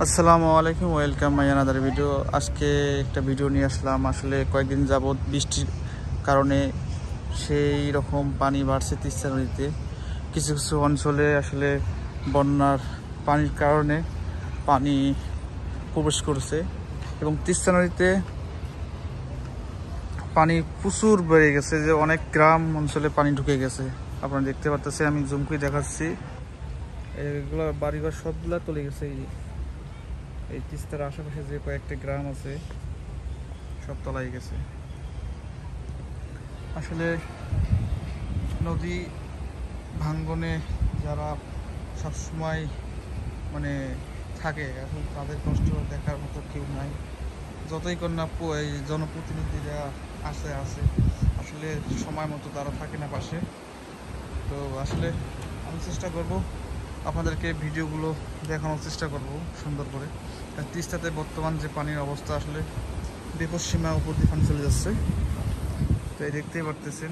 আসসালামু আলাইকুম, welcome my another video. আজকে একটা ভিডিও নিয়ে আসলাম। আসলে কয়েকদিন যাবৎ বৃষ্টির কারণে সেই রকম পানি বাড়ছে তিস্তা নদীতে। কিছু কিছু অঞ্চলে আসলে বন্যার পানির কারণে পানি প্রবেশ করছে এবং তিস্তা নদীতে পানি প্রচুর বেড়ে গেছে, যে অনেক গ্রাম অঞ্চলে পানি ঢুকে গেছে। আপনারা দেখতে পাচ্ছেন, আমি জুম করে দেখাচ্ছি। এগুলো বাড়িঘর সবগুলা চলে গেছে। এই তিস্তার আশেপাশে যে কয়েকটা গ্রাম আছে সব তলায় গেছে। আসলে নদী ভাঙ্গনে যারা সবসময় মানে থাকে, এখন তাদের কষ্ট দেখার মতো কেউ নাই। যতই কন্যা এই জনপ্রতিনিধিরা আছে আসলে সময় মতো তারা থাকে না পাশে। তো আসলে আমি চেষ্টা করব আপনাদেরকে ভিডিওগুলো দেখানোর চেষ্টা করব সুন্দর করে। তিস্তাতে বর্তমান যে পানির অবস্থা, আসলে বিপদসীমা উপর দিয়ে পানি চলে যাচ্ছে। তো এই দেখতেই পারতেছেন।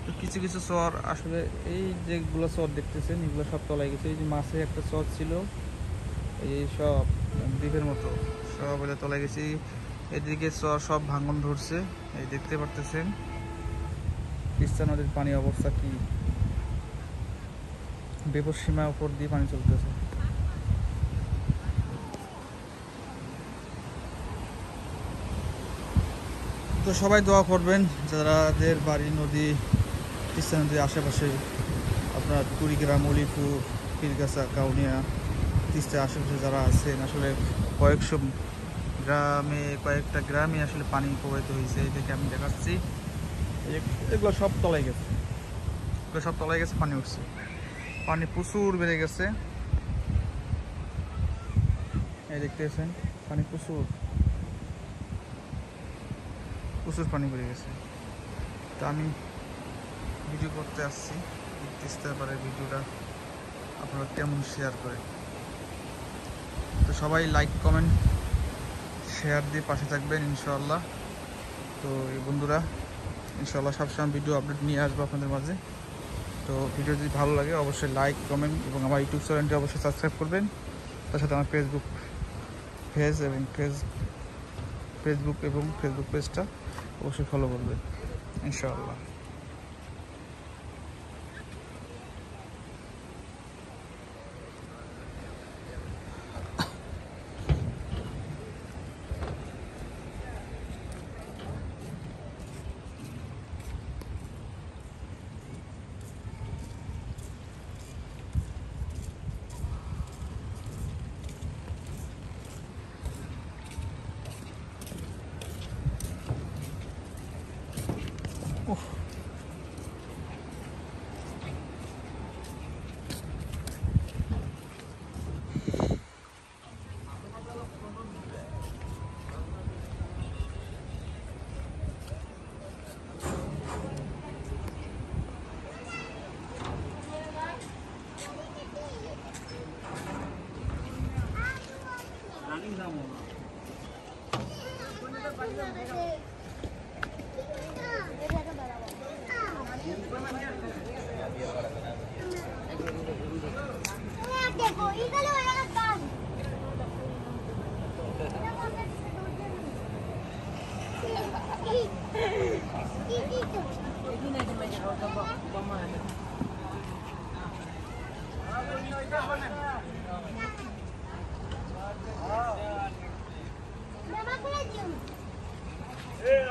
তো কিছু কিছু চর, আসলে এই যেগুলো চর দেখতেছেন এগুলো সব তলায় গেছে। এই যে মাছে একটা চর ছিল, এই সব দ্বীপের মতো সব এটা তলায় গেছে। এদিকে চর সব ভাঙন ধরছে। এই দেখতে পারতেছেন তিস্তা নদীর পানির অবস্থা কি, বিপদসীমা উপর দিয়ে পানি চলতেছে। তো সবাই দোয়া করবেন, যাদের বাড়ি নদী তিস্তা নদীর আশেপাশে, আপনার কুড়িগ্রাম, অলিপুর, পীরগাছা, কাউনিয়া, তিস্তার আশেপাশে যারা আছেন, আসলে কয়েকটা গ্রামে আসলে পানি প্রবাহিত হয়েছে। এই দেখে আমি দেখাচ্ছি, এগুলো সব তলায় গেছে, পানি উঠছে, পানি প্রচুর বেড়ে গেছে। এই দেখতেছেন পানি প্রচুর পানি বেড়ে গেছে। তো আমি ভিডিও করতে আসছি, তিস্তার পারে ভিডিওটা আপনারা কেমন শেয়ার করে। তো সবাই লাইক, কমেন্ট, শেয়ার দিয়ে পাশে থাকবেন ইনশাআল্লাহ। তো এই বন্ধুরা, ইনশাআল্লাহ সবসময় ভিডিও আপডেট নিয়ে আসবো আপনাদের মাঝে। তো ভিডিও যদি ভালো লাগে অবশ্যই লাইক, কমেন্ট এবং আমার ইউটিউব চ্যানেলটি অবশ্যই সাবস্ক্রাইব করবেন। তার সাথে আমার ফেসবুক পেজটা অবশ্যই ফলো করবেন ইনশাআল্লাহ। Eh,